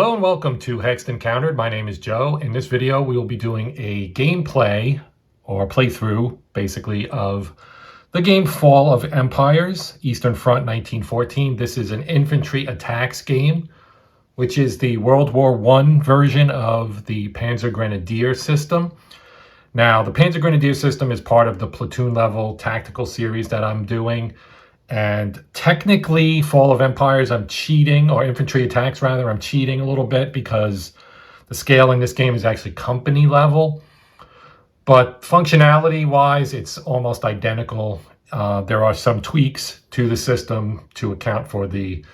Hello and welcome to Hexed Countered. My name is Joe. In this video, we will be doing a gameplay or playthrough, basically, of the game Fall of Empires, Eastern Front 1914. This is an Infantry Attacks game, which is the World War I version of the Panzer Grenadier system. Now, the Panzer Grenadier system is part of the Platoon-level tactical series that I'm doing. And technically, Fall of Empires, I'm cheating, or Infantry Attacks, rather, I'm cheating a little bit because the scale in this game is actually company level. But functionality-wise, it's almost identical. There are some tweaks to the system to account for the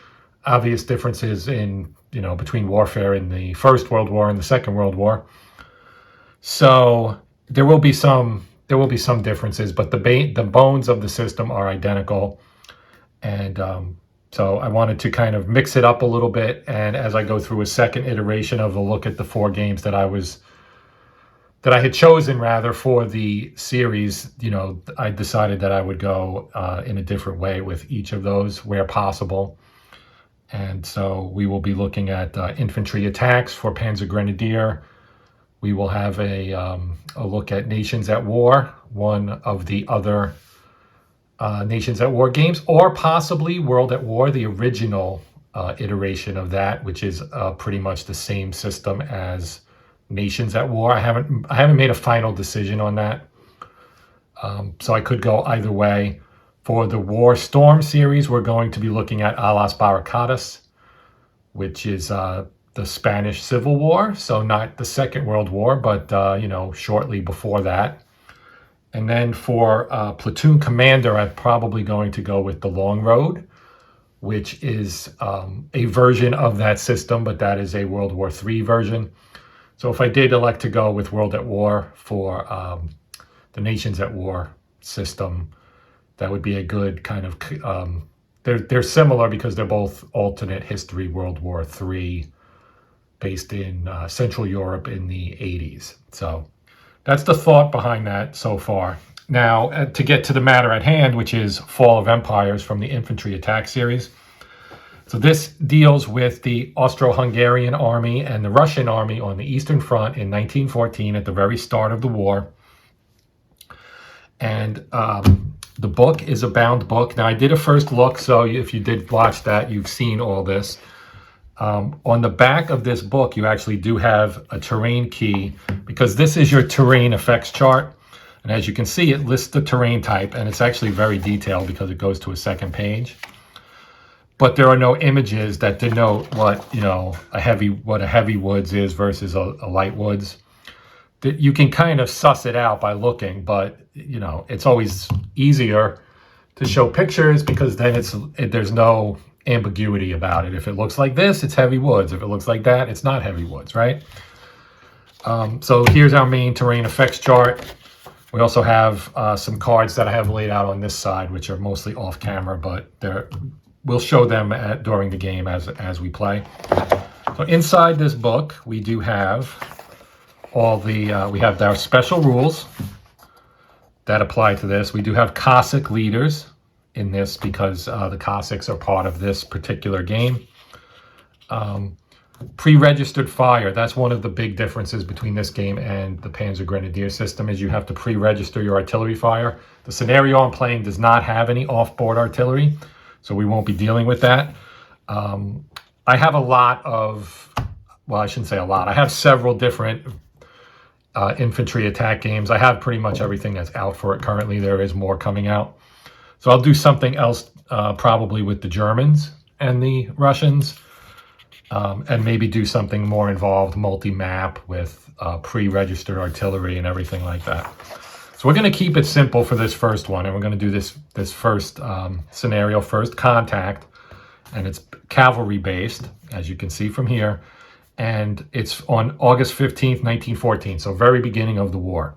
obvious differences in, between warfare in the First World War and the Second World War. So there will be some differences, but the bones of the system are identical. And so I wanted to kind of mix it up a little bit. And as I go through a second iteration of a look at the four games that I had chosen rather for the series, I decided that I would go in a different way with each of those where possible. And so we will be looking at Infantry Attacks for Panzer Grenadier. We will have a look at Nations at War, one of the other Nations at War games, or possibly World at War, the original iteration of that, which is pretty much the same system as Nations at War. I haven't made a final decision on that, so I could go either way. For the War Storm series, we're going to be looking at A las Barricadas, which is the Spanish Civil War, so not the Second World War, but shortly before that. And then for Platoon Commander, I'm probably going to go with the Long Road, which is a version of that system, but that is a World War III version. So if I did elect to go with World at War for the Nations at War system, that would be a good kind of... they're similar because they're both alternate history World War III based in Central Europe in the 80s. So that's the thought behind that so far. Now, to get to the matter at hand, which is Fall of Empires from the Infantry Attacks series. So this deals with the Austro-Hungarian army and the Russian army on the Eastern Front in 1914 at the very start of the war. And the book is a bound book. Now, I did a first look, so if you did watch that, you've seen all this. On the back of this book, you actually do have a terrain key because this is your terrain effects chart. And as you can see, it lists the terrain type, and it's actually very detailed because it goes to a second page. But there are no images that denote what a heavy woods is versus a light woods. You can kind of suss it out by looking, but it's always easier to show pictures because then there's no ambiguity about it. If it looks like this, it's heavy woods. If it looks like that, it's not heavy woods, right? So here's our main terrain effects chart. We also have some cards that I have laid out on this side, which are mostly off camera, but we'll show them during the game as we play. So inside this book, we do have we have our special rules that apply to this. We do have Cossack leaders in this because the Cossacks are part of this particular game. Pre-registered fire, that's one of the big differences between this game and the Panzer Grenadier system, is you have to pre-register your artillery fire. The scenario I'm playing does not have any off-board artillery, so we won't be dealing with that. I have a lot of, well, I shouldn't say a lot. I have several different infantry attack games. I have pretty much everything that's out for it currently. There is more coming out. So I'll do something else probably with the Germans and the Russians, and maybe do something more involved, multi-map with pre-registered artillery and everything like that. So we're going to keep it simple for this first one, and we're going to do this first scenario, first contact, and it's cavalry based, as you can see from here, and it's on August 15th, 1914, so very beginning of the war.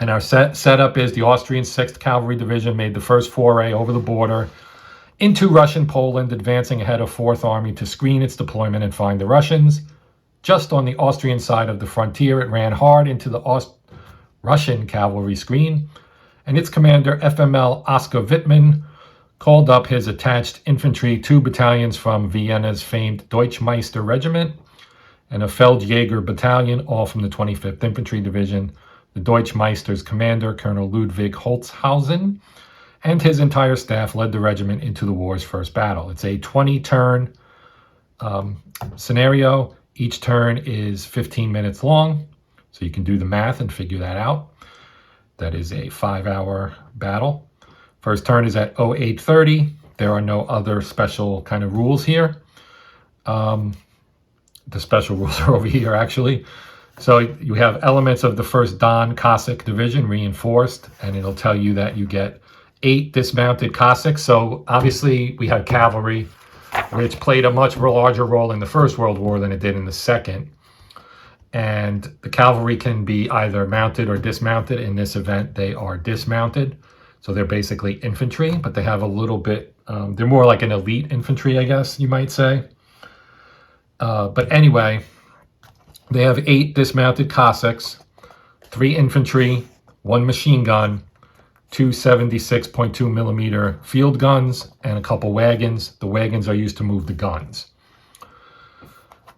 And our setup is the Austrian 6th Cavalry Division made the first foray over the border into Russian Poland, advancing ahead of 4th Army to screen its deployment and find the Russians. Just on the Austrian side of the frontier, it ran hard into the Russian cavalry screen, and its commander, FML Oskar Wittmann, called up his attached infantry 2 battalions from Vienna's famed Deutschmeister Regiment and a Feldjäger battalion, all from the 25th Infantry Division. The Deutschmeister's commander, Colonel Ludwig Holzhausen, and his entire staff led the regiment into the war's first battle. It's a 20-turn scenario. Each turn is 15 minutes long, so you can do the math and figure that out. That is a 5-hour battle. First turn is at 08:30. There are no other special kind of rules here. The special rules are over here, actually. So you have elements of the 1st Don Cossack Division reinforced, and it'll tell you that you get 8 dismounted Cossacks. So obviously we have cavalry, which played a much larger role in the First World War than it did in the Second. And the cavalry can be either mounted or dismounted. In this event, they are dismounted. So they're basically infantry, but they have a little bit, they're more like an elite infantry, I guess you might say. But anyway, they have 8 dismounted Cossacks, 3 infantry, 1 machine gun, 2 76.2 millimeter field guns, and a couple wagons. The wagons are used to move the guns.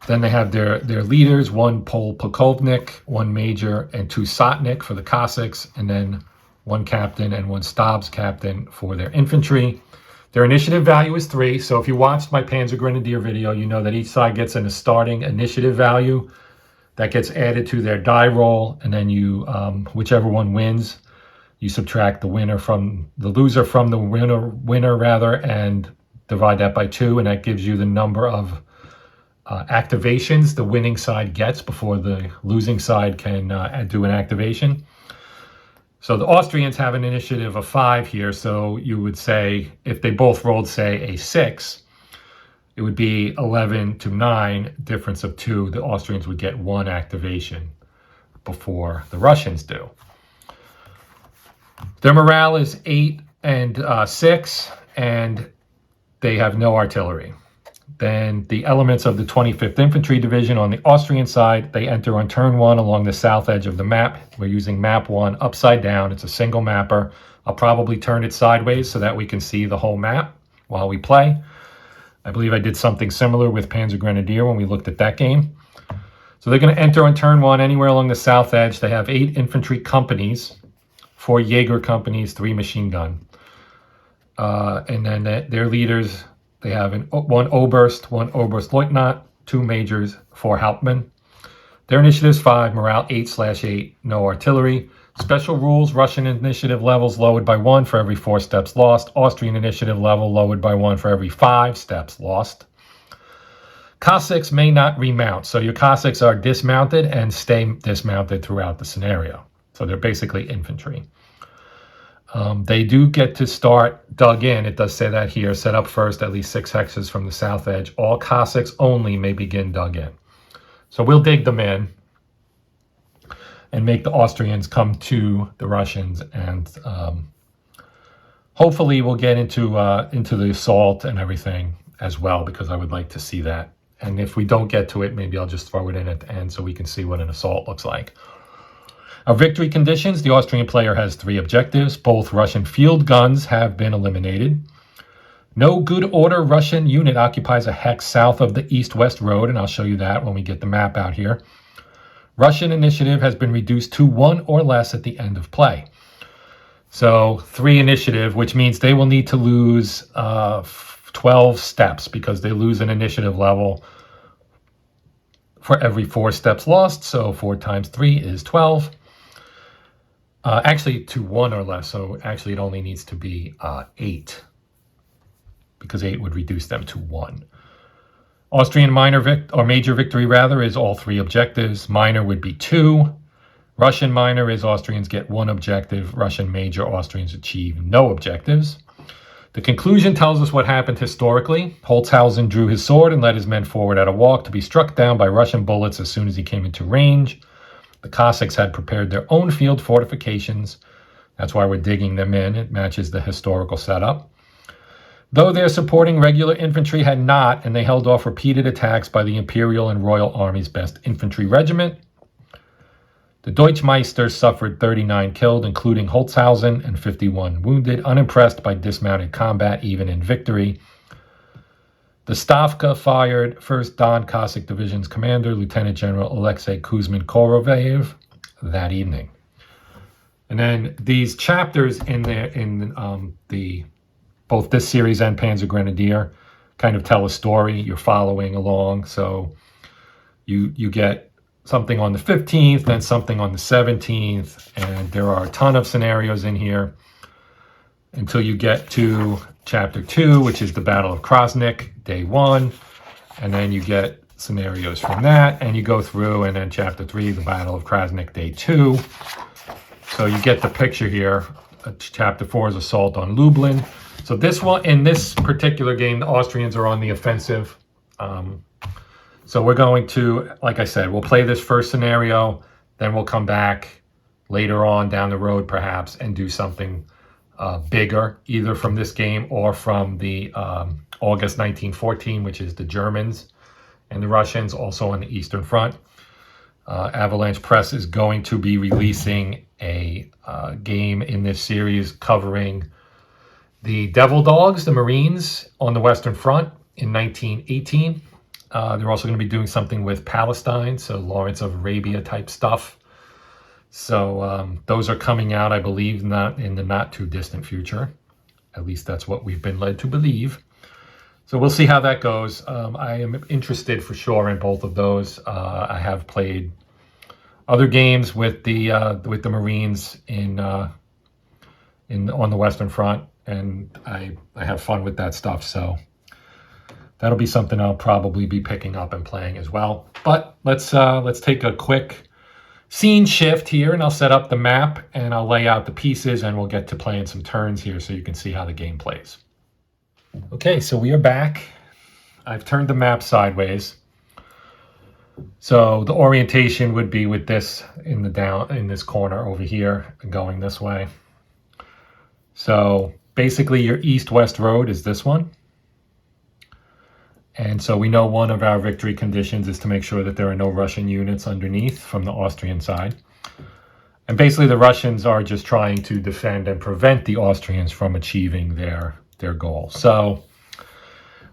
Then they have their leaders, 1 Pol Pukovnik, 1 major, and 2 Sotnik for the Cossacks, and then 1 captain and 1 Stabs captain for their infantry. Their initiative value is 3, so if you watched my Panzer Grenadier video, you know that each side gets a starting initiative value that gets added to their die roll, and then you, whichever one wins, you subtract the loser from the winner, and divide that by 2, and that gives you the number of activations the winning side gets before the losing side can do an activation. So the Austrians have an initiative of 5 here, so you would say, if they both rolled, say, a 6, it would be 11 to 9, difference of 2. The Austrians would get 1 activation before the Russians do. Their morale is 8 and 6, and they have no artillery. Then the elements of the 25th Infantry Division on the Austrian side, they enter on turn 1 along the south edge of the map. We're using map 1 upside down. It's a single mapper. I'll probably turn it sideways so that we can see the whole map while we play. I believe I did something similar with Panzer Grenadier when we looked at that game. So they're going to enter on turn 1 anywhere along the south edge. They have 8 infantry companies, 4 Jaeger companies, 3 machine gun. And then their leaders, they have 1 Oberst, 1 Oberstleutnant, 2 majors, 4 Hauptmann. Their initiative is 5, morale 8/8, no artillery. Special rules, Russian initiative levels lowered by 1 for every 4 steps lost. Austrian initiative level lowered by 1 for every 5 steps lost. Cossacks may not remount. So your Cossacks are dismounted and stay dismounted throughout the scenario. So they're basically infantry. They do get to start dug in. It does say that here. Set up first at least 6 hexes from the south edge. All Cossacks only may begin dug in. So we'll dig them in and make the Austrians come to the Russians, and hopefully we'll get into the assault and everything as well, because I would like to see that. And if we don't get to it, maybe I'll just throw it in at the end so we can see what an assault looks like. Our victory conditions, the Austrian player has 3 objectives. Both Russian field guns have been eliminated. No good order Russian unit occupies a hex south of the east-west road, and I'll show you that when we get the map out here. Russian initiative has been reduced to 1 or less at the end of play. So 3 initiative, which means they will need to lose 12 steps, because they lose an initiative level for every 4 steps lost. So 4 times 3 is 12. Actually, to 1 or less. So actually, it only needs to be 8, because 8 would reduce them to 1. Austrian major victory is all 3 objectives. Minor would be 2. Russian minor is Austrians get 1 objective. Russian major, Austrians achieve no objectives. The conclusion tells us what happened historically. Holzhausen drew his sword and led his men forward at a walk to be struck down by Russian bullets as soon as he came into range. The Cossacks had prepared their own field fortifications. That's why we're digging them in. It matches the historical setup. Though their supporting regular infantry had not, and they held off repeated attacks by the Imperial and Royal Army's best infantry regiment. The Deutschmeister suffered 39 killed, including Holzhausen, and 51 wounded, unimpressed by dismounted combat even in victory. The Stavka fired 1st Don Cossack Division's commander, Lieutenant General Alexei Kuzmin-Koroveyev, that evening. And then these chapters in both this series and Panzer Grenadier kind of tell a story. You're following along, so you get something on the 15th, then something on the 17th, and there are a ton of scenarios in here until you get to Chapter 2, which is the Battle of Krasnik, Day 1, and then you get scenarios from that, and you go through, and then Chapter 3, the Battle of Krasnik, Day 2. So you get the picture here. Chapter 4 is Assault on Lublin. So this one, in this particular game, the Austrians are on the offensive. So we're going to, like I said, we'll play this first scenario, then we'll come back later on down the road perhaps and do something bigger, either from this game or from the August 1914, which is the Germans and the Russians, also on the Eastern Front. Avalanche Press is going to be releasing a game in this series covering the Devil Dogs, the Marines on the Western Front in 1918. They're also going to be doing something with Palestine, so Lawrence of Arabia type stuff. So those are coming out, I believe, not in the not too distant future. At least that's what we've been led to believe. So we'll see how that goes. I am interested for sure in both of those. I have played other games with the Marines on the Western Front, and I have fun with that stuff. So that'll be something I'll probably be picking up and playing as well. But let's take a quick scene shift here, and I'll set up the map and I'll lay out the pieces, and we'll get to playing some turns here so you can see how the game plays. Okay, so we are back. I've turned the map sideways. So the orientation would be with this in this corner over here and going this way. So basically your east-west road is this one. And so we know one of our victory conditions is to make sure that there are no Russian units underneath from the Austrian side. And basically the Russians are just trying to defend and prevent the Austrians from achieving their goal. So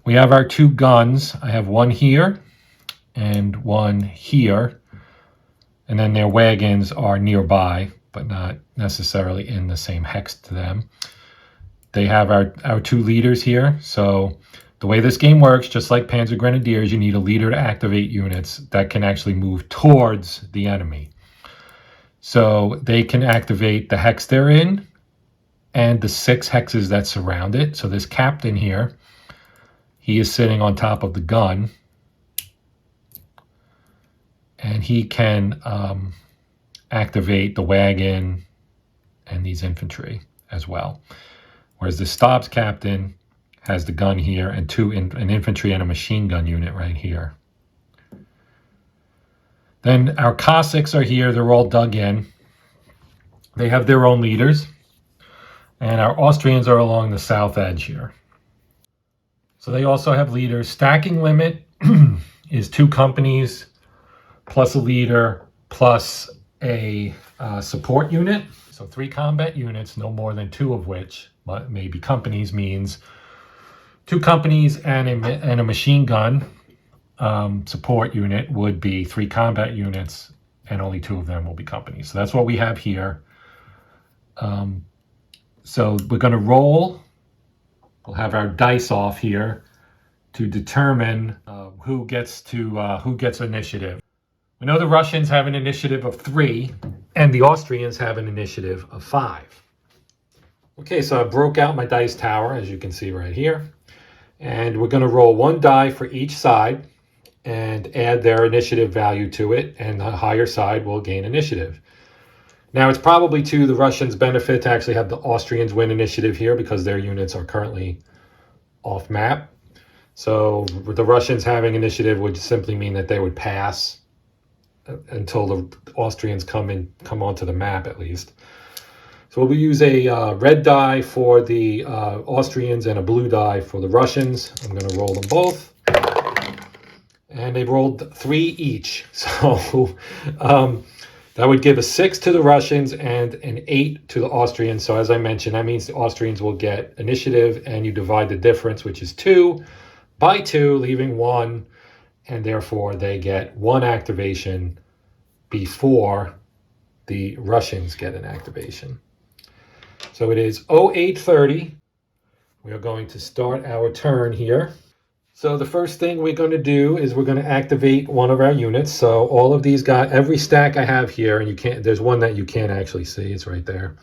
we have our two guns. I have one here and one here. And then their wagons are nearby, but not necessarily in the same hex to them. They have our two leaders here. So the way this game works, just like Panzer Grenadiers, you need a leader to activate units that can actually move towards the enemy. So they can activate the hex they're in and the 6 hexes that surround it. So this captain here, he is sitting on top of the gun, and he can activate the wagon and these infantry as well. Whereas the Stabs captain has the gun here and an infantry and a machine gun unit right here. Then our Cossacks are here. They're all dug in. They have their own leaders. And our Austrians are along the south edge here. So they also have leaders. Stacking limit is 2 companies plus a leader plus a support unit. So 3 combat units, no more than 2 of which, but maybe companies, means 2 companies and a machine gun support unit would be 3 combat units, and only 2 of them will be companies. So that's what we have here. So we're going to roll. We'll have our dice off here to determine who gets initiative. We know the Russians have an initiative of 3, and the Austrians have an initiative of 5. Okay, so I broke out my dice tower, as you can see right here. And we're going to roll 1 die for each side and add their initiative value to it, and the higher side will gain initiative. Now, it's probably to the Russians' benefit to actually have the Austrians win initiative here because their units are currently off map. So the Russians having initiative would simply mean that they would pass until the Austrians come onto the map, at least. So we'll use a red die for the Austrians and a blue die for the Russians. I'm going to roll them both. And they rolled 3 each. So That would give a 6 to the Russians and an 8 to the Austrians. So as I mentioned, that means the Austrians will get initiative, and you divide the difference, which is 2, by 2, leaving 1, and therefore they get 1 activation before the Russians get an activation. So it is 0830. We are going to start our turn here. So the first thing we're going to do is we're going to activate one of our units. So all of these guys, every stack I have here, and you can't, there's one that you can't actually see, it's right there.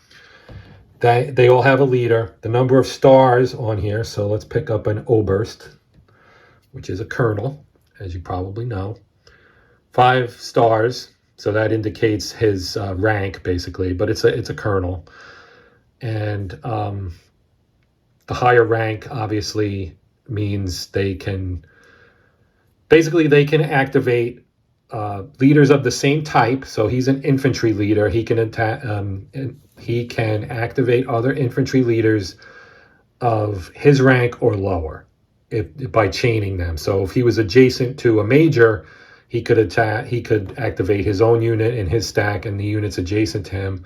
They all have a leader. The number of stars on here, so let's pick up an Oberst, which is a colonel, as you probably know. 5 stars, so that indicates his rank, basically, but it's a colonel. And the higher rank, obviously, means they can activate leaders of the same type. So he's an infantry leader. He can attack. He can activate other infantry leaders of his rank or lower, by chaining them. So if he was adjacent to a major, he could activate his own unit in his stack and the units adjacent to him.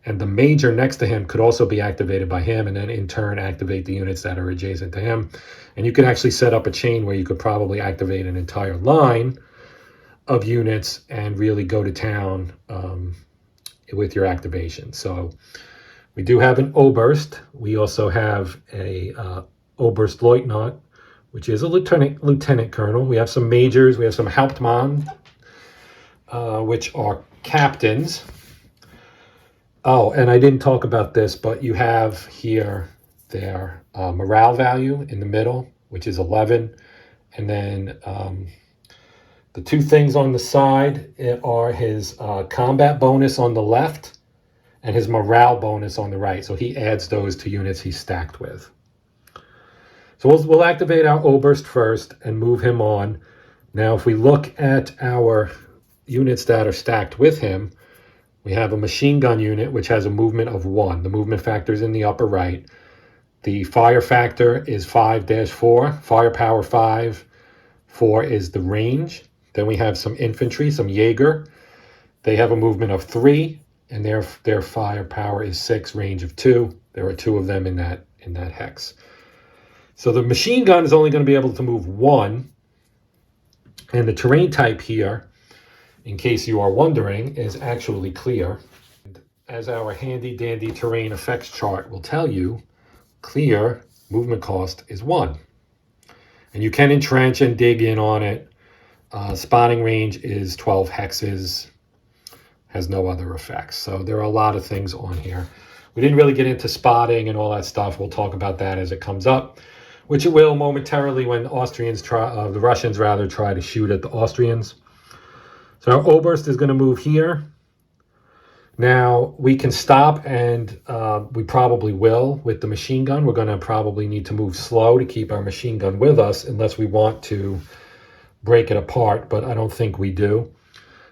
And the major next to him could also be activated by him, and then in turn activate the units that are adjacent to him. And you can actually set up a chain where you could probably activate an entire line of units and really go to town with your activation. So we do have an Oberst. We also have a Oberstleutnant, which is a lieutenant colonel. We have some majors. We have some Hauptmann, which are captains. Oh, and I didn't talk about this, but you have here their morale value in the middle, which is 11. And then the 2 things on the side are his combat bonus on the left and his morale bonus on the right. So he adds those to units he's stacked with. So we'll activate our Oberst first and move him on. Now, if we look at our units that are stacked with him, we have a machine gun unit, which has a movement of 1. The movement factor is in the upper right. The fire factor is 5-4, firepower 5, 4 is the range. Then we have some infantry, some Jaeger. They have a movement of 3, and their firepower is 6, range of 2. There are 2 of them in that hex. So the machine gun is only going to be able to move 1, and the terrain type here, in case you are wondering, is actually clear. As our handy dandy terrain effects chart will tell you, clear movement cost is 1. And you can entrench and dig in on it. Spotting range is 12 hexes, has no other effects. So there are a lot of things on here. We didn't really get into spotting and all that stuff. We'll talk about that as it comes up, which it will momentarily when the Russians try to shoot at the Austrians. So our Oberst is going to move here. Now, we can stop, and we probably will with the machine gun. We're going to probably need to move slow to keep our machine gun with us unless we want to break it apart, but I don't think we do.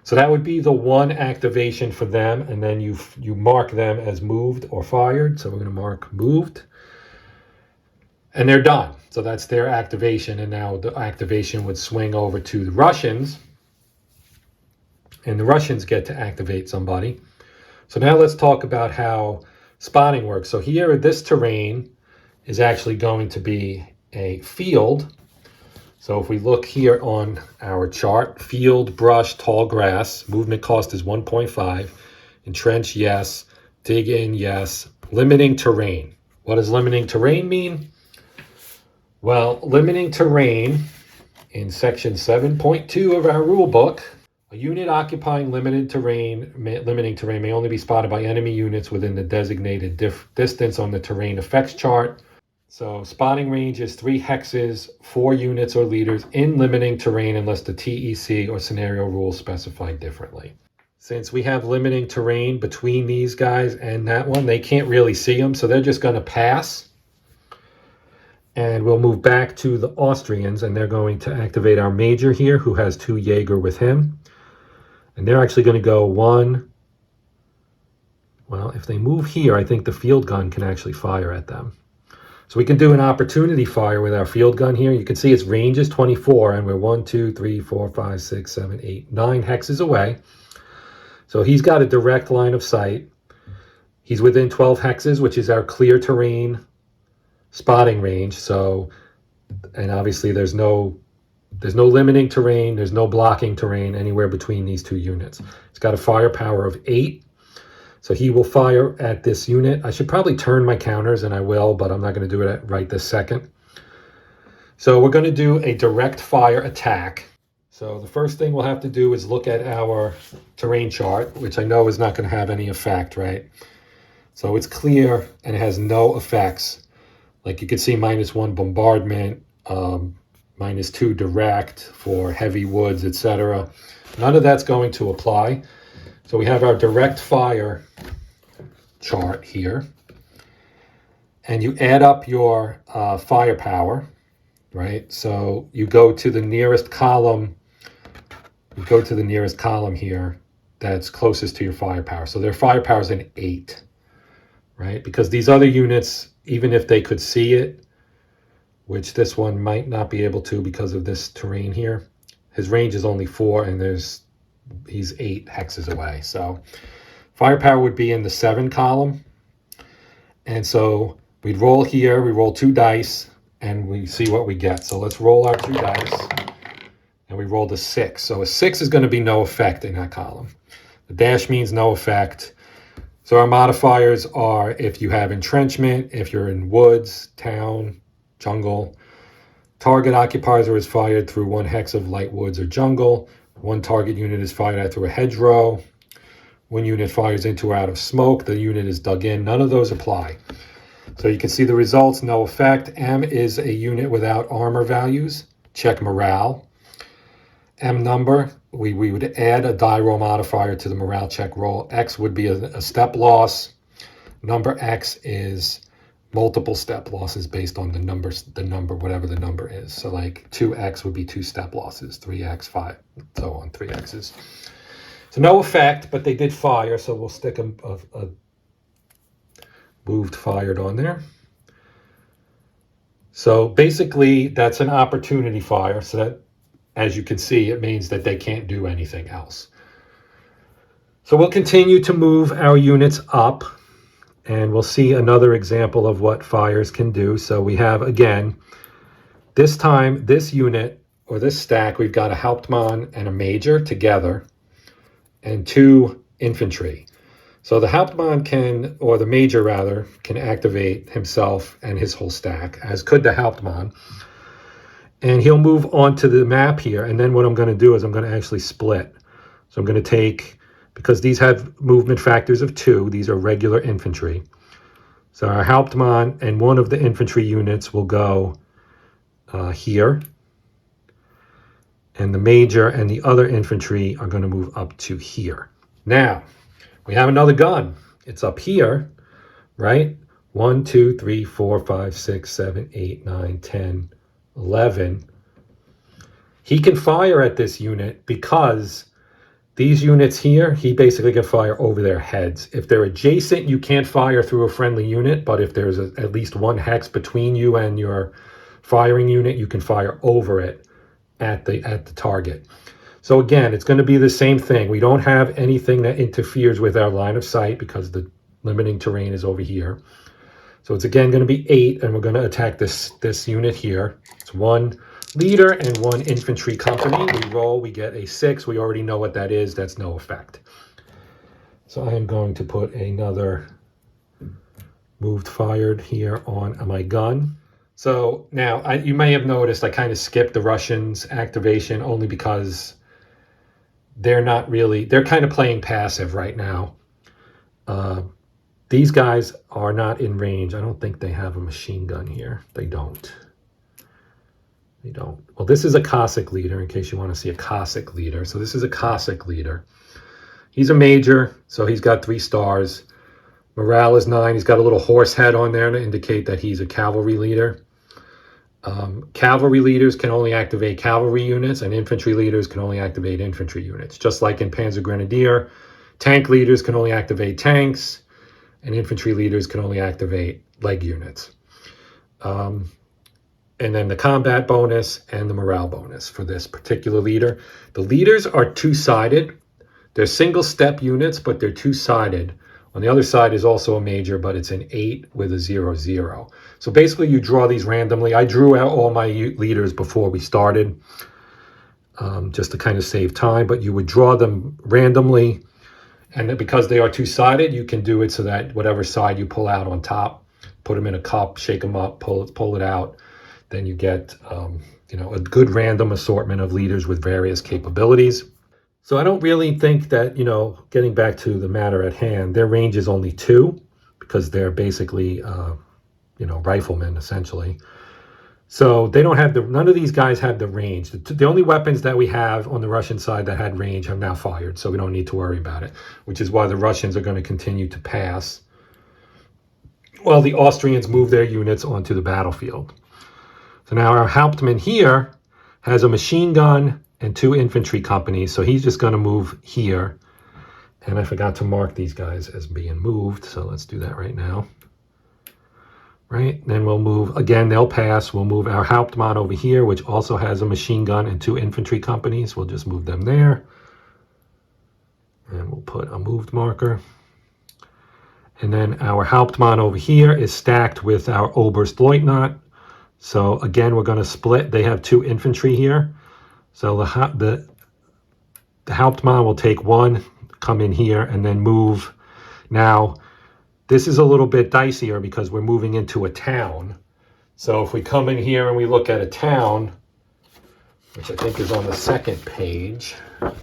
So that would be the 1 activation for them, and then you mark them as moved or fired. So we're going to mark moved. And they're done. So that's their activation, and now the activation would swing over to the Russians. And the Russians get to activate somebody. So now let's talk about how spotting works. So here, this terrain is actually going to be a field. So if we look here on our chart, field, brush, tall grass, movement cost is 1.5. Entrench, yes. Dig in, yes. Limiting terrain. What does limiting terrain mean? Well, limiting terrain in section 7.2 of our rule book, a unit occupying limiting terrain may only be spotted by enemy units within the designated distance on the terrain effects chart. So spotting range is 3 hexes, 4 units or leaders in limiting terrain unless the TEC or scenario rules specify differently. Since we have limiting terrain between these guys and that one, they can't really see them, so they're just going to pass. And we'll move back to the Austrians, and they're going to activate our major here, who has 2 Jaeger with him. And they're actually going to go 1. Well, if they move here, I think the field gun can actually fire at them. So we can do an opportunity fire with our field gun here. You can see its range is 24, and we're 1, 2, 3, 4, 5, 6, 7, 8, 9 hexes away. So he's got a direct line of sight. He's within 12 hexes, which is our clear terrain spotting range. So, and obviously there's no limiting terrain, there's no blocking terrain anywhere between these two units. It's got a firepower of 8. So he will fire at this unit. I should probably turn my counters, and I will, but I'm not going to do it right this second. So we're going to do a direct fire attack. So the first thing we'll have to do is look at our terrain chart, which I know is not going to have any effect, right? So it's clear and it has no effects. Like you can see, -1 bombardment, -2 direct for heavy woods, etc. None of that's going to apply. So we have our direct fire chart here. And you add up your firepower, right? So you go to the nearest column. You go to the nearest column here that's closest to your firepower. So their firepower is an 8, right? Because these other units, even if they could see it, which this one might not be able to because of this terrain here, his range is only 4, and he's 8 hexes away. So firepower would be in the 7 column. And so we'd roll here, we roll 2 dice, and we see what we get. So let's roll our 2 dice, and we rolled a 6. So a 6 is going to be no effect in that column. The dash means no effect. So our modifiers are if you have entrenchment, if you're in woods, town, jungle. Target occupies or is fired through 1 hex of light woods or jungle. 1 target unit is fired at through a hedgerow. 1 unit fires into or out of smoke. The unit is dug in. None of those apply. So you can see the results, no effect. M is a unit without armor values. Check morale. M number, we would add a die roll modifier to the morale check roll. X would be a step loss. Number X is multiple step losses based on the number, whatever the number is. So like 2X would be 2 step losses, 3X, 5, so on, 3Xs. So no effect, but they did fire, so we'll stick a moved fired on there. So basically that's an opportunity fire. So that, as you can see, it means that they can't do anything else. So we'll continue to move our units up, and we'll see another example of what fires can do. So we have, again, this time, this unit, or this stack, we've got a Hauptmann and a Major together, and 2 infantry. So the Hauptmann can, or the Major rather, can activate himself and his whole stack, as could the Hauptmann. And he'll move onto the map here. And then what I'm going to do is I'm going to actually split. So I'm going to take, because these have movement factors of 2, these are regular infantry. So our Hauptmann and 1 of the infantry units will go here. And the Major and the other infantry are going to move up to here. Now, we have another gun. It's up here, right? 1, 2, 3, 4, 5, 6, 7, 8, 9, 10, 11. He can fire at this unit because these units here, he basically can fire over their heads. If they're adjacent, you can't fire through a friendly unit, but if there's at least 1 hex between you and your firing unit, you can fire over it at the target. So again, it's going to be the same thing. We don't have anything that interferes with our line of sight because the limiting terrain is over here. So it's again going to be 8, and we're going to attack this unit here. It's 1 leader and 1 infantry company. We roll, we get a 6. We already know what that is. That's no effect. So I am going to put another moved fired here on my gun. So now you may have noticed I kind of skipped the Russians activation only because they're kind of playing passive right now. These guys are not in range. I don't think they have a machine gun here. They don't. Well, this is a Cossack leader, in case you want to see a Cossack leader. So this is a Cossack leader. He's a Major, so he's got 3 stars. Morale is 9. He's got a little horse head on there to indicate that he's a cavalry leader. Cavalry leaders can only activate cavalry units, and infantry leaders can only activate infantry units. Just like in Panzer Grenadier, tank leaders can only activate tanks, and infantry leaders can only activate leg units. And then the combat bonus and the morale bonus for this particular leader. The leaders are 2-sided. They're single-step units, but they're two-sided. On the other side is also a major, but it's an 8 with a 0-0. So basically you draw these randomly. I drew out all my leaders before we started, just to kind of save time, but you would draw them randomly. And because they are two-sided, you can do it so that whatever side you pull out on top, put them in a cup, shake them up, pull it out. Then you get a good random assortment of leaders with various capabilities. So I don't really think that, getting back to the matter at hand, their range is only 2 because they're basically, riflemen essentially. So they don't have none of these guys have the range. The only weapons that we have on the Russian side that had range have now fired, so we don't need to worry about it, which is why the Russians are going to continue to pass while the Austrians move their units onto the battlefield. So now our Hauptmann here has a machine gun and 2 infantry companies, so he's just going to move here. And I forgot to mark these guys as being moved, so let's do that right now. Right, then we'll move, again, they'll pass. We'll move our Hauptmann over here, which also has a machine gun and 2 infantry companies. We'll just move them there. And we'll put a moved marker. And then our Hauptmann over here is stacked with our Oberstleutnant. So again, we're going to split. They have 2 infantry here. So the Hauptmann will take 1, come in here, and then move. Now, this is a little bit dicier because we're moving into a town. So if we come in here and we look at a town, which I think is on the second page.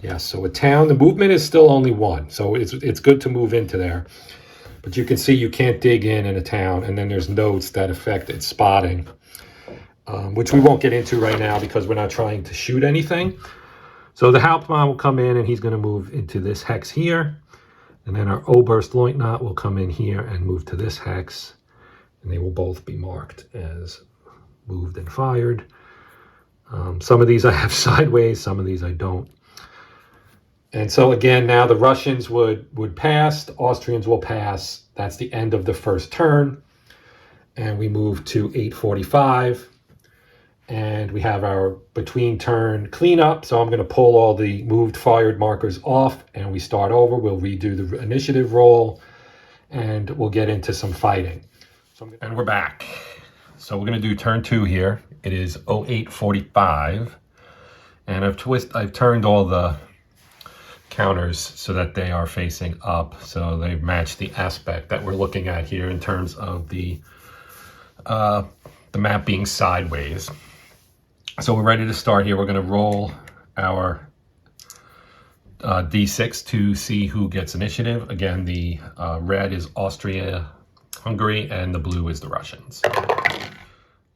Yes, so a town, the movement is still only 1. So it's good to move into there. But you can see you can't dig in a town, and then there's notes that affect its spotting, which we won't get into right now because we're not trying to shoot anything. So the Hauptmann will come in and he's going to move into this hex here. And then our Oberstleutnant will come in here and move to this hex. And they will both be marked as moved and fired. Some of these I have sideways, some of these I don't. And so again, now the Russians would pass, the Austrians will pass. That's the end of the first turn. And we move to 8:45. And we have our between turn cleanup. So I'm going to pull all the moved fired markers off and we start over. We'll redo the initiative roll and we'll get into some fighting. And we're back. So we're going to do turn 2 here. It is 08:45. And I've turned all the counters so that they are facing up. So they've matched the aspect that we're looking at here in terms of the map being sideways. So we're ready to start here. We're going to roll our D6 to see who gets initiative. Again, the red is Austria-Hungary and the blue is the Russians.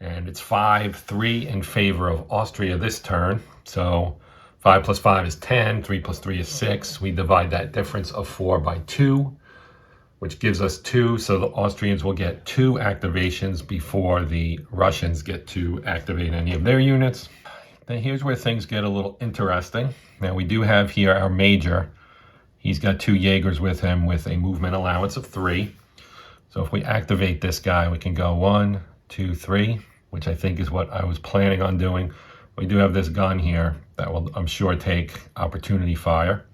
And it's 5-3 in favor of Austria this turn. So 5 plus 5 is 10, 3 plus 3 is 6. We divide that difference of 4 by 2, which gives us 2. So the Austrians will get 2 activations before the Russians get to activate any of their units. Then here's where things get a little interesting. Now we do have here our major. He's got 2 Jaegers with him with a movement allowance of 3. So if we activate this guy, we can go 1, 2, 3, which I think is what I was planning on doing. We do have this gun here that will, I'm sure, take opportunity fire.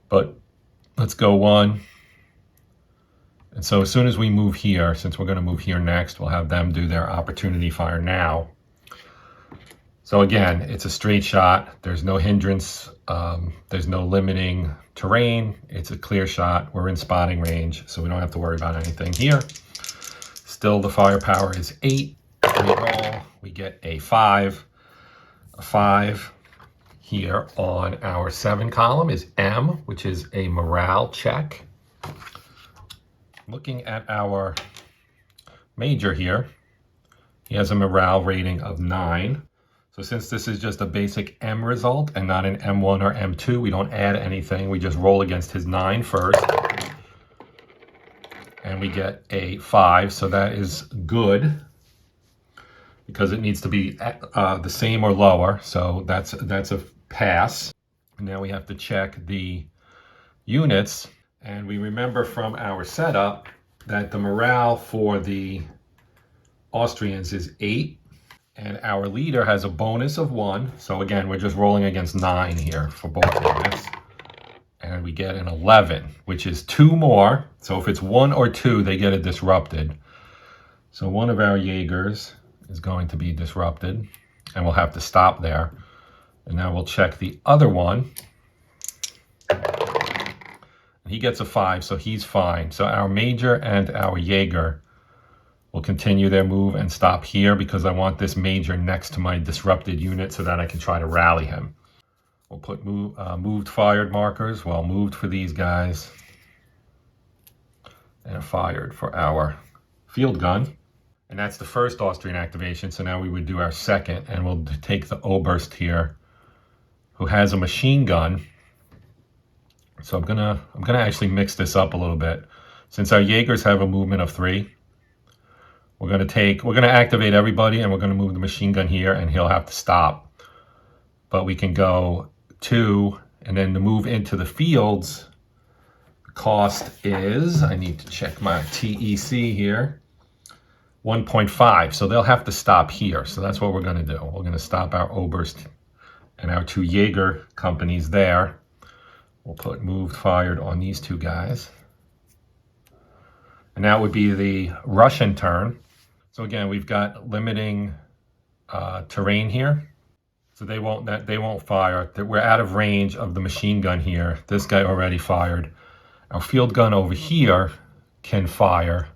But let's go 1. And so as soon as we move here, since we're going to move here next, we'll have them do their opportunity fire now. So again, it's a straight shot. There's no hindrance. There's no limiting terrain. It's a clear shot. We're in spotting range, so we don't have to worry about anything here. Still, the firepower is 8. We roll. We get a 5. A 5 here on our 7 column is M, which is a morale check. Looking at our major here, he has a morale rating of 9. So since this is just a basic M result and not an M1 or M2, we don't add anything. We just roll against his 9 first. And we get a 5, so that is good because it needs to be the same or lower. So that's a pass. And now we have to check the units. And we remember from our setup that the morale for the Austrians is 8. And our leader has a bonus of 1. So again, we're just rolling against 9 here for both units. And get an 11, which is 2 more. So if it's 1 or 2, they get it disrupted. So one of our Jaegers is going to be disrupted, and we'll have to stop there. And now we'll check the other one. He gets a 5, so he's fine. So our Major and our Jaeger will continue their move and stop here because I want this Major next to my disrupted unit so that I can try to rally him. We'll put moved fired markers. Well, moved for these guys. And fired for our field gun. And that's the first Austrian activation. So now we would do our second, and we'll take the Oberst here, who has a machine gun. So I'm gonna actually mix this up a little bit. Since our Jaegers have a movement of 3, we're gonna activate everybody, and we're gonna move the machine gun here, and he'll have to stop. But we can go 2, and then to move into the fields, the cost is, I need to check my TEC here, 1.5. So they'll have to stop here. So that's what we're gonna do. We're gonna stop our Oberst and our 2 Jaeger companies there. We'll put moved fired on these 2 guys. And now would be the Russian turn. So again, we've got limiting terrain here. So they won't fire. We're out of range of the machine gun here. This guy already fired. Our field gun over here can fire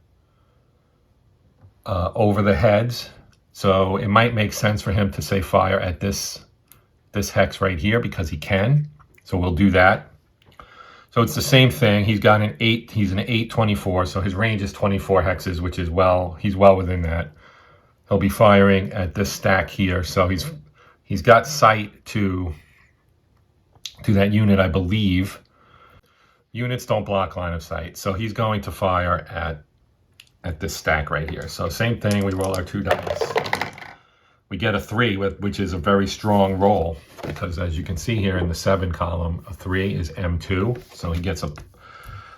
over the heads. So it might make sense for him to say fire at this hex right here because he can. So we'll do that. So it's the same thing. He's got an 8. He's an 824. So his range is 24 hexes, which is he's well within that. He'll be firing at this stack here. So he's got sight to that unit, I believe. Units don't block line of sight. So he's going to fire at this stack right here. So same thing. We roll our 2 dice. We get a 3, which is a very strong roll, because as you can see here in the 7 column, a 3 is M2. So he gets a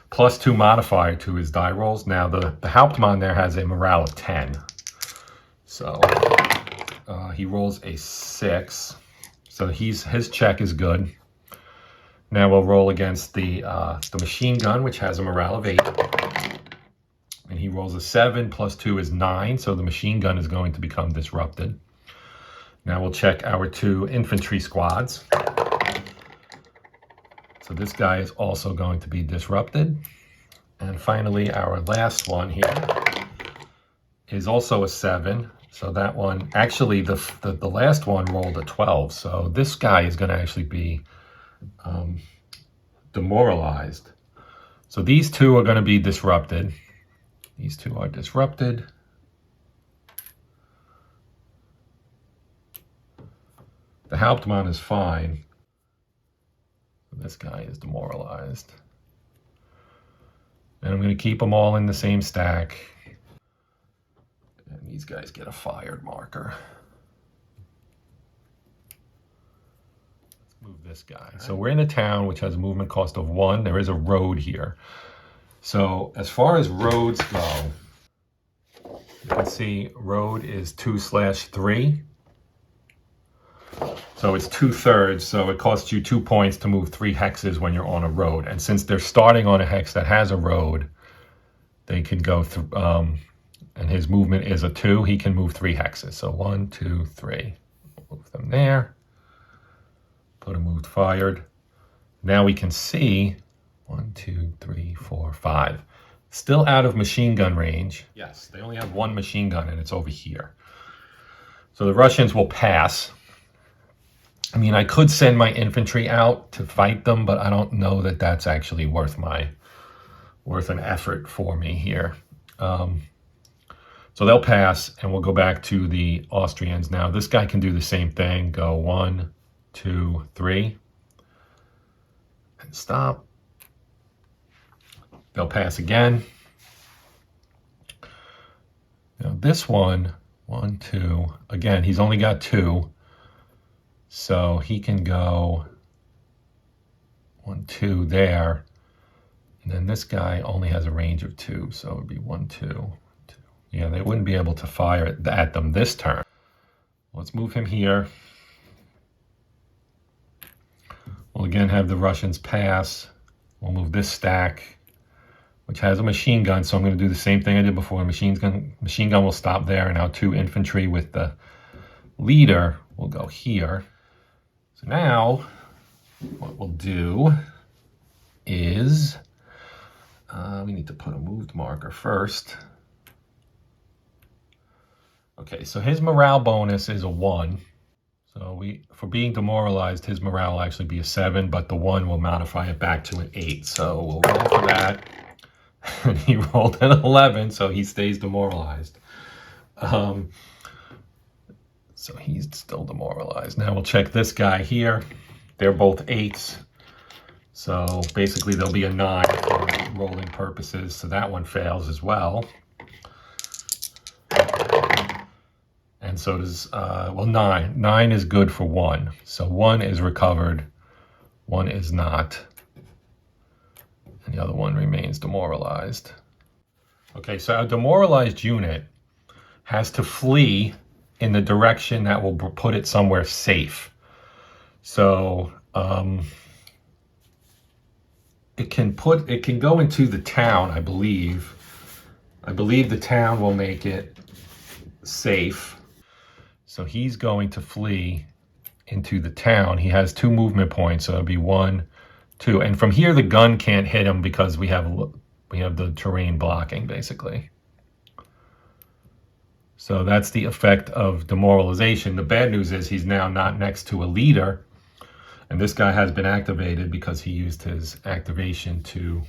+2 modifier to his die rolls. Now the Hauptmann there has a morale of 10. So he rolls a 6. So his check is good. Now we'll roll against the machine gun, which has a morale of 8. And he rolls a 7, +2 is 9. So the machine gun is going to become disrupted. Now we'll check our 2 infantry squads. So this guy is also going to be disrupted. And finally, our last one here is also a 7. So that one, actually the last one rolled a 12. So this guy is going to actually be demoralized. So these 2 are going to be disrupted. These 2 are disrupted. The Hauptmann is fine. This guy is demoralized. And I'm going to keep them all in the same stack. And these guys get a fired marker. Let's move this guy. So we're in a town which has a movement cost of 1. There is a road here. So as far as roads go, you can see road is 2/3. So it's 2/3, so it costs you 2 points to move 3 hexes when you're on a road. And since they're starting on a hex that has a road, they can go through, and his movement is a 2, he can move 3 hexes. So 1, 2, 3. Move them there. Put a moved fired. Now we can see 1, 2, 3, 4, 5. Still out of machine gun range. Yes, they only have 1 machine gun, and it's over here. So the Russians will pass. I mean, I could send my infantry out to fight them, but I don't know that that's actually worth an effort for me here. So they'll pass, and we'll go back to the Austrians. Now, this guy can do the same thing. Go 1, 2, 3, and stop. They'll pass again. Now, this one, 1, 2, again, he's only got 2. So he can go 1, 2 there. And then this guy only has a range of 2. So it would be 1, 2, 2. Yeah, they wouldn't be able to fire at them this turn. Let's move him here. We'll again have the Russians pass. We'll move this stack, which has a machine gun, so I'm going to do the same thing I did before. Machine gun will stop there, and now 2 infantry with the leader will go here. So now, what we'll do is, we need to put a moved marker first. Okay, so his morale bonus is a 1. So for being demoralized, his morale will actually be a 7, but the 1 will modify it back to an 8. So we'll roll for that. And he rolled an 11, so he stays demoralized. So he's still demoralized. Now we'll check this guy here. They're both 8s. So basically there'll be a 9 for rolling purposes. So that one fails as well. And so does, 9. 9 is good for 1. So 1 is recovered, 1 is not. And the other one remains demoralized. Okay, so our demoralized unit has to flee in the direction that will put it somewhere safe. So it can go into the town, I believe. I believe the town will make it safe. So he's going to flee into the town. He has 2 movement points, so it'll be 1, 2. And from here, the gun can't hit him because we have the terrain blocking, basically. So that's the effect of demoralization. The bad news is he's now not next to a leader. And this guy has been activated because he used his activation to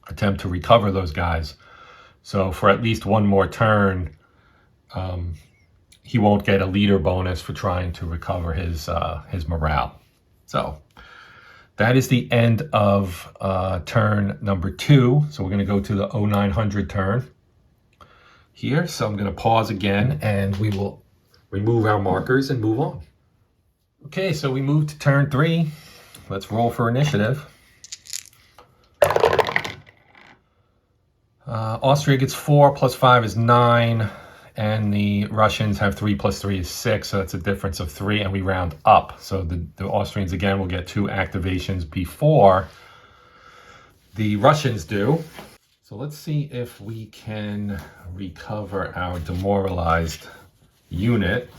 attempt to recover those guys. So for at least 1 more turn, he won't get a leader bonus for trying to recover his morale. So that is the end of turn number 2. So we're going to go to the 0900 turn here. So I'm going to pause again, and we will remove our markers and move on. Okay, so we move to turn 3. Let's roll for initiative. Austria gets 4, plus 5 is 9. And the Russians have 3 plus 3 is 6, so that's a difference of 3, and we round up. So the Austrians, again, will get 2 activations before the Russians do. So let's see if we can recover our demoralized unit.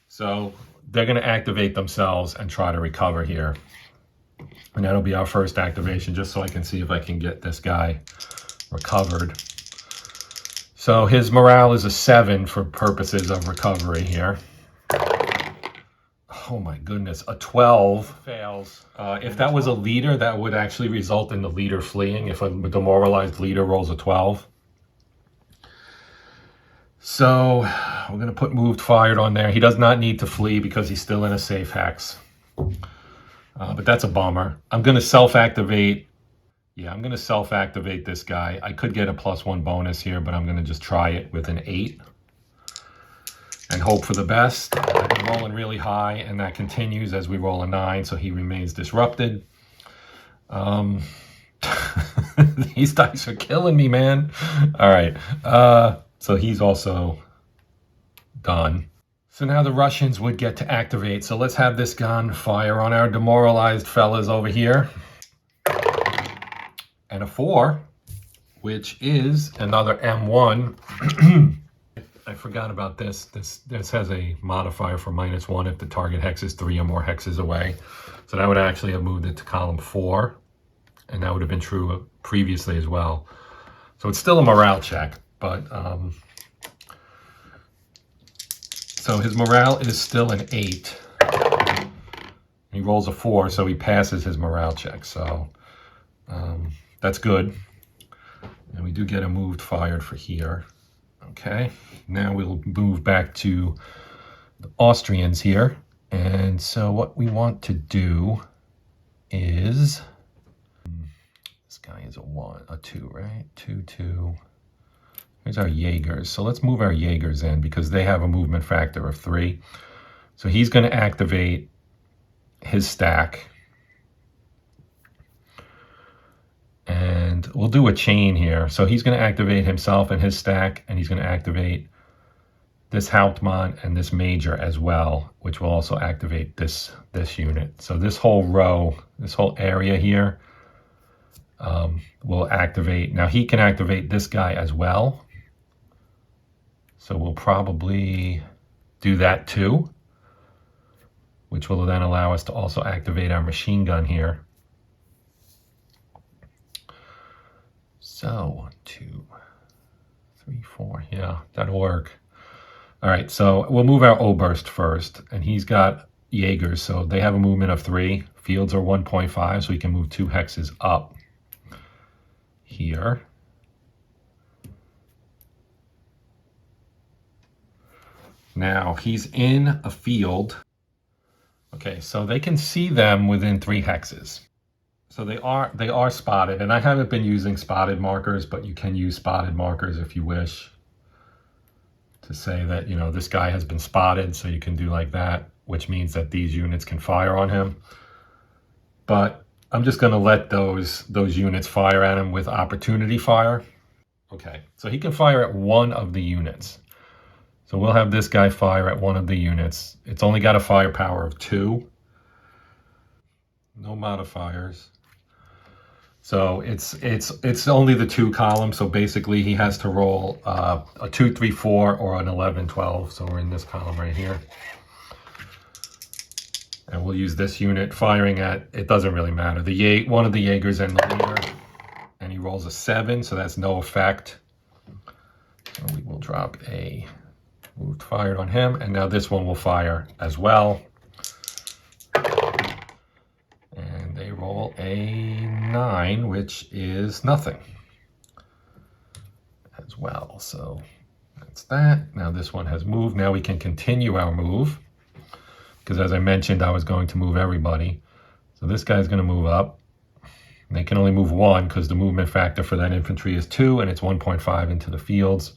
So they're going to activate themselves and try to recover here. And that'll be our first activation, just so I can see if I can get this guy recovered. So his morale is a 7 for purposes of recovery here. Oh my goodness, a 12 fails. If that was a leader, that would actually result in the leader fleeing if a demoralized leader rolls a 12. So we're going to put moved fired on there. He does not need to flee because he's still in a safe hex. But that's a bummer. I'm going to self-activate. Yeah, I'm going to self-activate this guy. I could get a +1 bonus here, but I'm going to just try it with an 8 and hope for the best. I've been rolling really high, and that continues as we roll a 9, so he remains disrupted. These dice are killing me, man. All right, so he's also done. So now the Russians would get to activate. So let's have this gun fire on our demoralized fellas over here. And a 4, which is another M1. I forgot about this. This has a modifier for -1 if the target hex is 3 or more hexes away. So that would actually have moved it to column 4. And that would have been true previously as well. So it's still a morale check, but so his morale is still an 8. He rolls a 4, so he passes his morale check. So that's good. And we do get a moved fired for here. Okay, now we'll move back to the Austrians here. And so what we want to do is, this guy is a 2, right? 2, 2. Here's our Jaegers. So let's move our Jaegers in because they have a movement factor of 3. So he's going to activate his stack. And we'll do a chain here. So he's going to activate himself and his stack, and he's going to activate this Hauptmann and this Major as well, which will also activate this unit. So this whole row, this whole area here will activate. Now he can activate this guy as well. So we'll probably do that too, which will then allow us to also activate our machine gun here. So 1, 2, 3, 4, yeah, that'll work. All right, so we'll move our O-burst first, and he's got Jaegers, so they have a movement of 3. Fields are 1.5, so he can move 2 hexes up here. Now he's in a field. Okay, so they can see them within 3 hexes. So they are spotted, and I haven't been using spotted markers, but you can use spotted markers if you wish to say that, you know, this guy has been spotted, so you can do like that, which means that these units can fire on him. But I'm just going to let those units fire at him with opportunity fire. Okay, so he can fire at one of the units. So we'll have this guy fire at one of the units. It's only got a firepower of 2. No modifiers. So it's only the 2 columns. So basically he has to roll a 2, 3, 4 or an 11, 12. So we're in this column right here. And we'll use this unit firing at, it doesn't really matter, one of the Jaegers and the leader. And he rolls a 7, so that's no effect. So we will drop a moved fired on him. And now this one will fire as well. And they roll a 9, which is nothing as well. So that's that. Now this one has moved. Now we can continue our move, because as I mentioned, I was going to move everybody. So this guy's going to move up. And they can only move 1 because the movement factor for that infantry is 2, and it's 1.5 into the fields.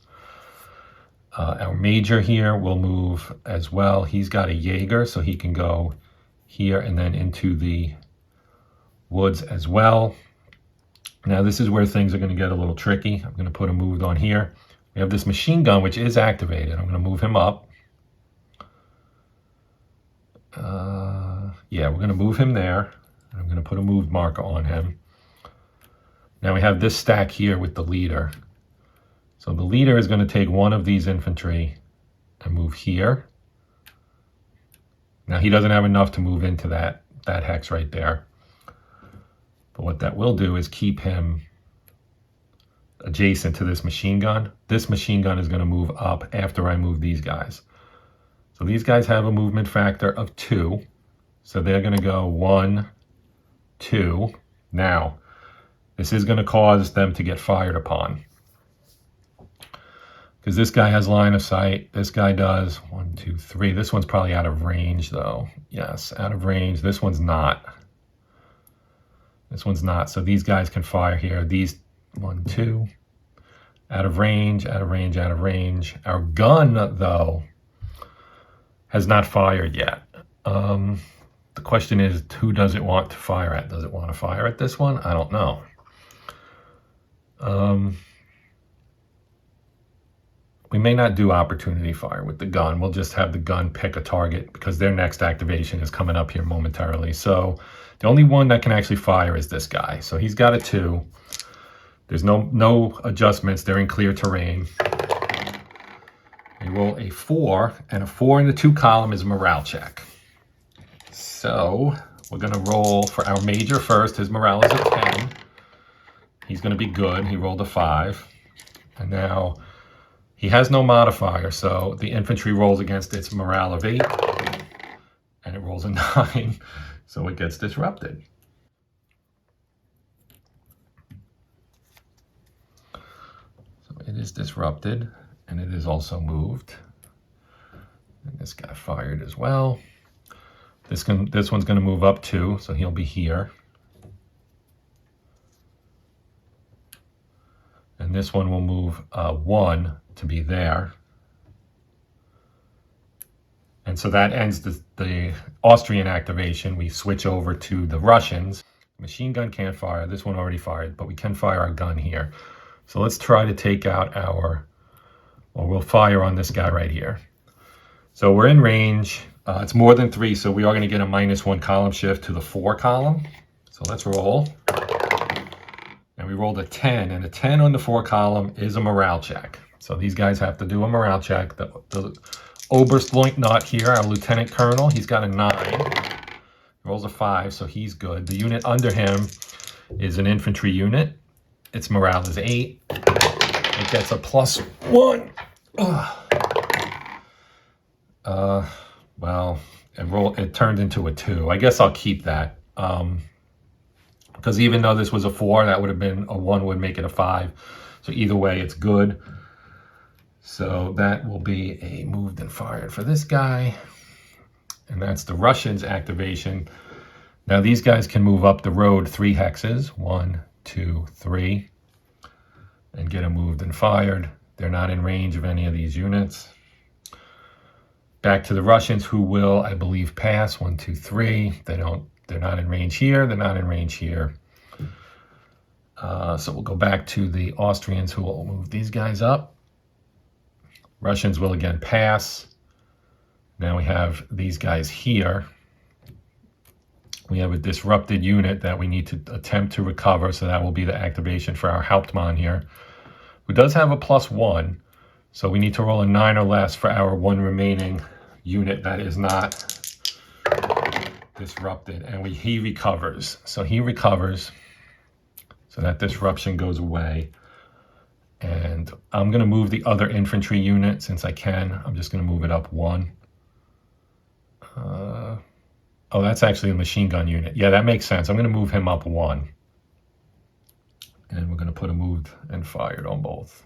Our major here will move as well. He's got a Jaeger, so he can go here and then into the woods as well. Now this is where things are going to get a little tricky. I'm going to put him moved on here. We have this machine gun, which is activated. I'm going to move him up. Yeah, we're going to move him there. I'm going to put a moved marker on him. Now we have this stack here with the leader. So the leader is going to take one of these infantry and move here. Now he doesn't have enough to move into that hex right there. But what that will do is keep him adjacent to this machine gun. This machine gun is going to move up after I move these guys. So these guys have a movement factor of 2. So they're going to go 1, 2. Now, this is going to cause them to get fired upon, because this guy has line of sight. This guy does 1, 2, 3. This one's probably out of range though. Yes, out of range. This one's not. This one's not. So these guys can fire here. These 1, 2. Out of range, out of range, out of range. Our gun though has not fired yet. The question is, who does it want to fire at? Does it want to fire at this one? I don't know. We may not do opportunity fire with the gun. We'll just have the gun pick a target, because their next activation is coming up here momentarily. So the only one that can actually fire is this guy. So he's got a 2. There's no adjustments. They're in clear terrain. You roll a 4, and a 4 in the 2 column is a morale check. So we're going to roll for our major first. His morale is a 10. He's going to be good. He rolled a 5. And now he has no modifier, so the infantry rolls against its morale of 8. And it rolls a 9, so it gets disrupted. So it is disrupted, and it is also moved. And this guy fired as well. This one's going to move up 2, so he'll be here. And this one will move 1 to be there. And so that ends the Austrian activation. We switch over to the Russians. Machine gun can't fire. This one already fired, but we can fire our gun here. So let's try to take out we'll fire on this guy right here. So we're in range. It's more than 3, so we are going to get a -1 column shift to the 4 column. So let's roll. And we rolled a 10, and a 10 on the 4 column is a morale check. So these guys have to do a morale check. The Oberstleutnant here, our lieutenant colonel, he's got a 9. He rolls a 5, so he's good. The unit under him is an infantry unit. Its morale is 8. It gets a +1. Well, it turned into a 2. I guess I'll keep that. Because even though this was a 4, that would have been a 1 would make it a 5. So either way, it's good. So that will be a moved and fired for this guy. And that's the Russians' activation. Now these guys can move up the road 3 hexes. 1, 2, 3. And get them moved and fired. They're not in range of any of these units. Back to the Russians, who will, I believe, pass. 1, 2, 3. They're not in range here. They're not in range here. So we'll go back to the Austrians, who will move these guys up. Russians will again pass. Now we have these guys here. We have a disrupted unit that we need to attempt to recover. So that will be the activation for our Hauptmann here, who does have a +1. So we need to roll a 9 or less for our 1 remaining unit that is not disrupted, and he recovers. So he recovers, so that disruption goes away. And I'm going to move the other infantry unit since I can. I'm just going to move it up 1. Oh, that's actually a machine gun unit. Yeah, that makes sense. I'm going to move him up 1. And we're going to put a moved and fired on both.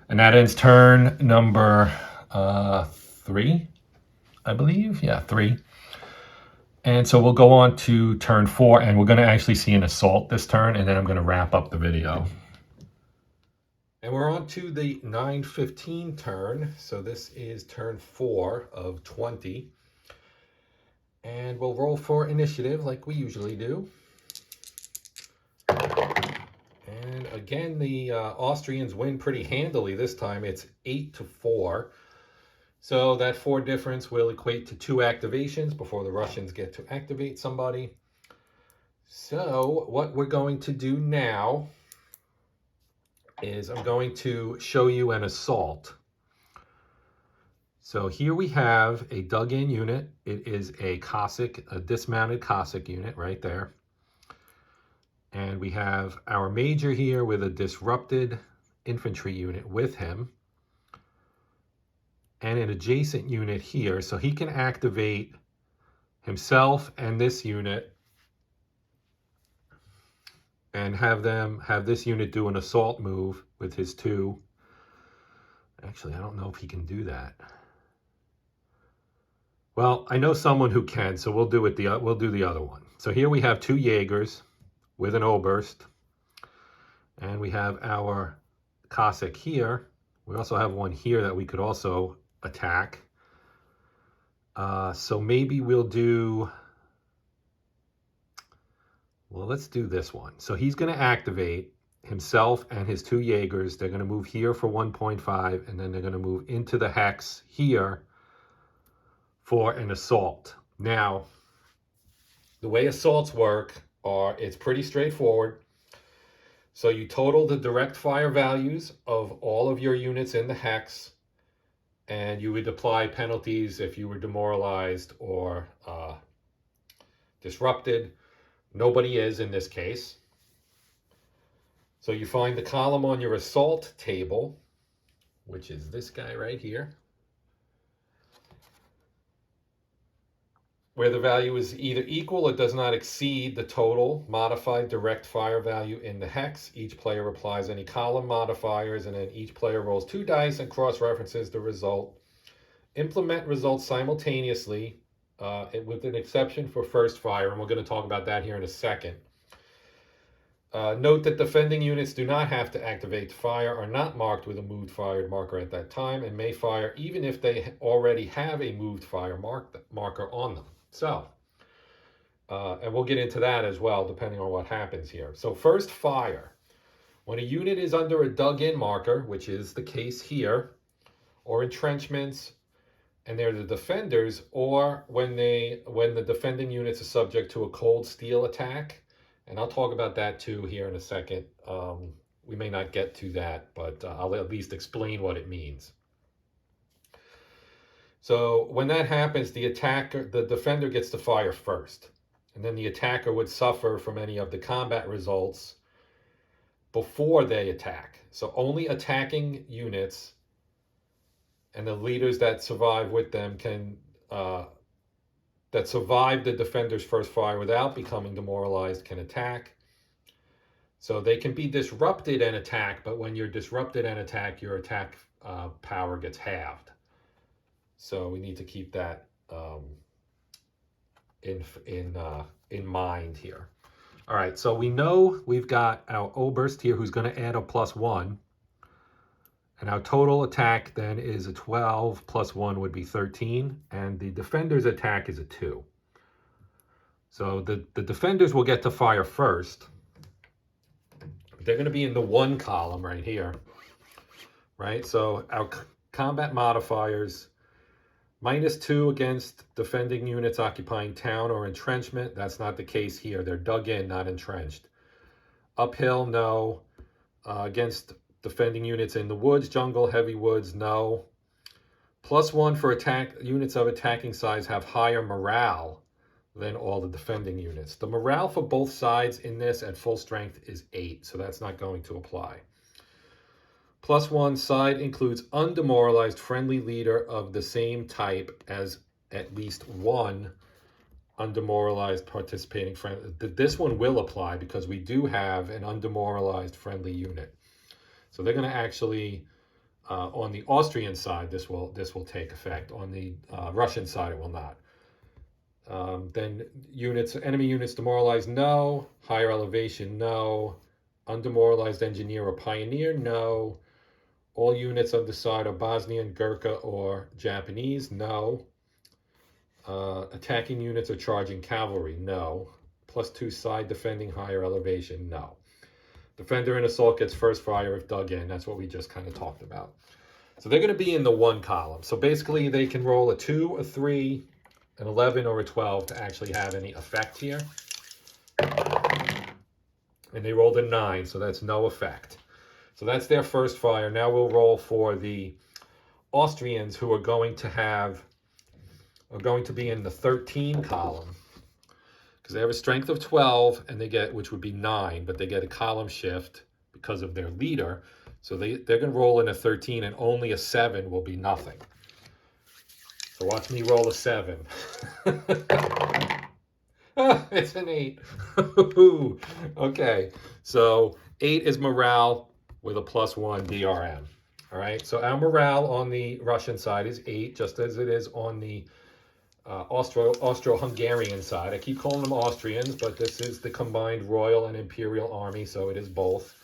And that ends turn number 3, I believe. Yeah, 3. And so we'll go on to turn 4, and we're going to actually see an assault this turn, and then I'm going to wrap up the video. And we're on to the 9:15 turn. So this is turn 4 of 20. And we'll roll for initiative like we usually do. And again, the Austrians win pretty handily this time. It's 8-4. So that 4 difference will equate to 2 activations before the Russians get to activate somebody. So what we're going to do now is I'm going to show you an assault. So here we have a dug-in unit. It is a Cossack, a dismounted Cossack unit right there. And we have our major here with a disrupted infantry unit with him. And an adjacent unit here. So he can activate himself and this unit and have this unit do an assault move with his 2. Actually, I don't know if he can do that. Well, I know someone who can, so we'll do the other one. So here we have 2 Jaegers with an Oberst, and we have our Cossack here. We also have one here that we could also attack. So maybe we'll do, well, let's do this one. So he's going to activate himself and his 2 Jaegers. They're going to move here for 1.5, and then they're going to move into the hex here for an assault. Now, the way assaults work it's pretty straightforward. So you total the direct fire values of all of your units in the hex, and you would apply penalties if you were demoralized or disrupted. Nobody is in this case. So you find the column on your assault table, which is this guy right here, where the value is either equal or does not exceed the total modified direct fire value in the hex. Each player applies any column modifiers, and then each player rolls 2 dice and cross-references the result. Implement results simultaneously, with an exception for first fire, and we're going to talk about that here in a second. Note that defending units do not have to activate fire, are not marked with a moved fired marker at that time, and may fire even if they already have a moved fire marker on them. So, and we'll get into that as well, depending on what happens here. So first fire. When a unit is under a dug-in marker, which is the case here, or entrenchments, and they're the defenders, or when the defending units are subject to a cold steel attack, And I'll talk about that too here in a second. We may not get to that, but I'll at least explain what it means. So when that happens, the defender gets to fire first, and then the attacker would suffer from any of the combat results before they attack. So only attacking units and the leaders that survive with them can that survive the defender's first fire without becoming demoralized can attack. So they can be disrupted and attack, but when you're disrupted and attack, your attack power gets halved. So we need to keep that in mind here. All right, so we know we've got our Oberst here who's going to add a +1. And our total attack then is a 12 plus 1 would be 13. And the defender's attack is a 2. So the defenders will get to fire first. They're going to be in the 1 column right here. Right? So our combat modifiers, -2 against defending units occupying town or entrenchment. That's not the case here. They're dug in, not entrenched. Uphill, no. Against defending units in the woods, jungle, heavy woods, no. +1 for units of attacking size have higher morale than all the defending units. The morale for both sides in this at full strength is 8, so that's not going to apply. +1 side includes undemoralized friendly leader of the same type as at least one undemoralized participating friend. This one will apply because we do have an undemoralized friendly unit. So they're going to actually, on the Austrian side, this will take effect. On the Russian side, it will not. Then enemy units demoralized, no. Higher elevation, no. Undemoralized engineer or pioneer, no. All units of the side are Bosnian, Gurkha, or Japanese, no. Attacking units are charging cavalry, no. +2 side defending higher elevation, no. Defender in assault gets first fire if dug in. That's what we just kind of talked about. So they're going to be in the 1 column. So basically they can roll a 2, a 3, an 11, or a 12 to actually have any effect here. And they rolled a 9, so that's no effect. So that's their first fire. Now we'll roll for the Austrians, who are going to be in the 13 column. Because they have a strength of 12, and they get, which would be 9, but they get a column shift because of their leader. So they're going to roll in a 13, and only a 7 will be nothing. So watch me roll a 7. It's an 8. Okay, so 8 is morale with a +1 DRM. All right, so our morale on the Russian side is 8, just as it is on the Austro-Hungarian side. I keep calling them Austrians, but this is the combined Royal and Imperial Army, so it is both.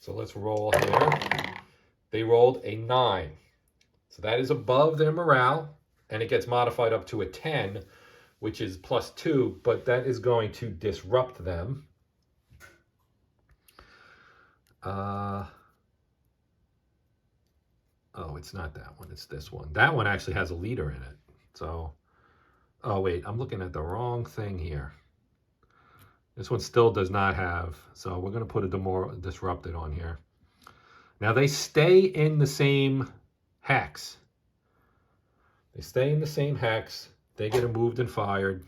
So let's roll here. They rolled a 9. So that is above their morale, and it gets modified up to a 10, which is +2, but that is going to disrupt them. Oh, it's not that one. It's this one. That one actually has a leader in it. So... oh, wait, I'm looking at the wrong thing here. This one still does not have, so we're going to put a disrupted on here. Now, they stay in the same hex. They stay in the same hex. They get moved and fired.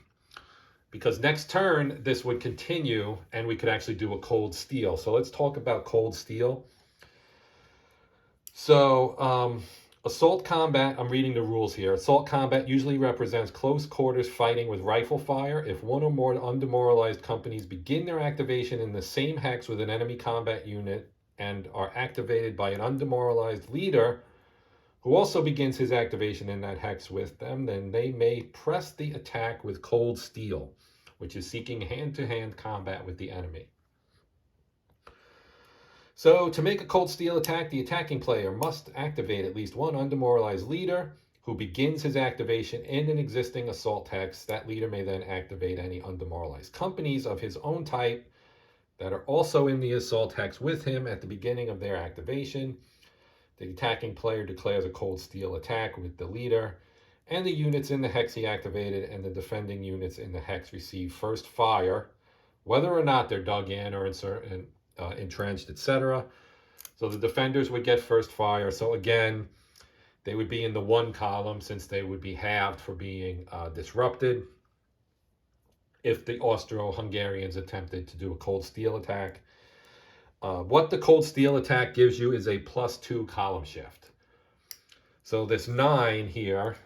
Because next turn, this would continue, and we could actually do a cold steel. So let's talk about cold steel. So, assault combat, I'm reading the rules here. Assault combat usually represents close quarters fighting with rifle fire. If one or more undemoralized companies begin their activation in the same hex with an enemy combat unit and are activated by an undemoralized leader who also begins his activation in that hex with them, then they may press the attack with cold steel, which is seeking hand-to-hand combat with the enemy. So to make a cold steel attack, the attacking player must activate at least one undemoralized leader who begins his activation in an existing assault hex. That leader may then activate any undemoralized companies of his own type that are also in the assault hex with him at the beginning of their activation. The attacking player declares a cold steel attack with the leader, and the units in the hex he activated and the defending units in the hex receive first fire whether or not they're dug in or entrenched, etc. So the defenders would get first fire. So again, they would be in the 1 column since they would be halved for being disrupted if the Austro-Hungarians attempted to do a cold steel attack. What the cold steel attack gives you is a +2 column shift. So this 9 here,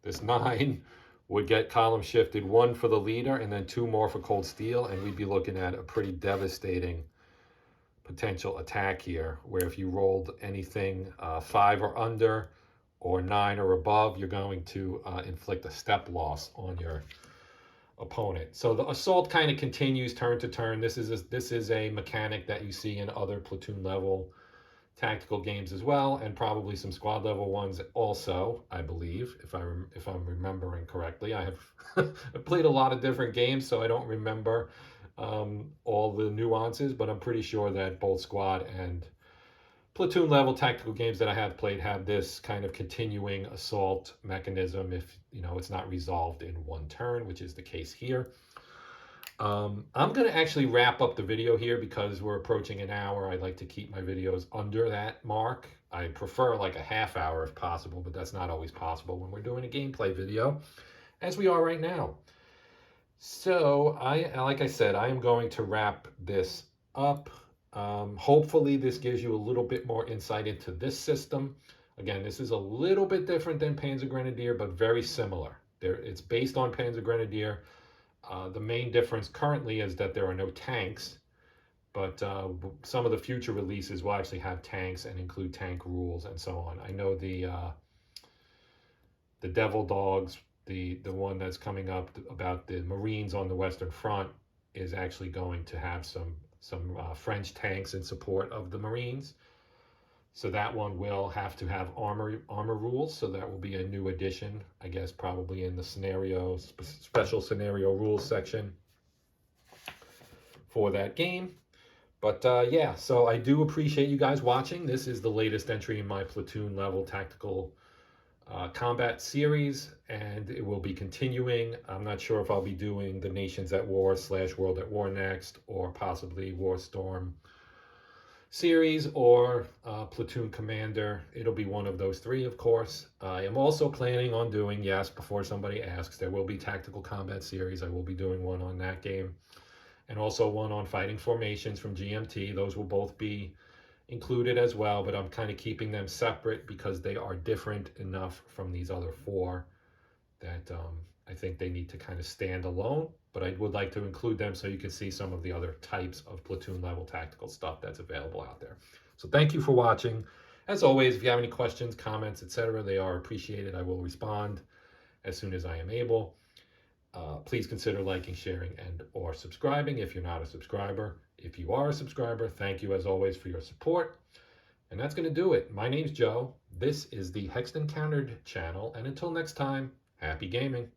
this 9 would get column shifted, 1 for the leader and then 2 more for cold steel, and we'd be looking at a pretty devastating potential attack here, where if you rolled anything 5 or under or 9 or above, you're going to inflict a step loss on your opponent. So the assault kind of continues turn to turn. This is a mechanic that you see in other platoon level tactical games as well, and probably some squad level ones also, I believe, if I'm remembering correctly. I have played a lot of different games, so I don't remember all the nuances, but I'm pretty sure that both squad and platoon level tactical games that I have played have this kind of continuing assault mechanism if it's not resolved in 1 turn, which is the case here. I'm going to actually wrap up the video here because we're approaching an hour. I like to keep my videos under that mark. I prefer like a half hour if possible, but that's not always possible when we're doing a gameplay video, as we are right now. So like I said, I am going to wrap this up. Hopefully this gives you a little bit more insight into this system. Again, this is a little bit different than Panzer Grenadier, but very similar. It's based on Panzer Grenadier. The main difference currently is that there are no tanks, but some of the future releases will actually have tanks and include tank rules and so on. I know the Devil Dogs, the one that's coming up about the Marines on the Western Front, is actually going to have some French tanks in support of the Marines. So that one will have to have armor rules. So that will be a new addition, I guess, probably in the special scenario rules section for that game. But yeah, so I do appreciate you guys watching. This is the latest entry in my platoon level tactical combat series, and it will be continuing. I'm not sure if I'll be doing the Nations at War / World at War next, or possibly War Storm series, or Platoon Commander. It'll be one of those 3, of course. I am also planning on doing, yes, before somebody asks, there will be Tactical Combat series. I will be doing one on that game, and also one on Fighting Formations from GMT. Those will both be included as well, but I'm kind of keeping them separate because they are different enough from these other 4 that I think they need to kind of stand alone, but I would like to include them so you can see some of the other types of platoon level tactical stuff that's available out there. So thank you for watching. As always, if you have any questions, comments, etc., they are appreciated. I will respond as soon as I am able. Please consider liking, sharing, and or subscribing if you're not a subscriber. If you are a subscriber, thank you as always for your support. And that's going to do it. My name's Joe. This is the Hexed Countered channel. And until next time, happy gaming.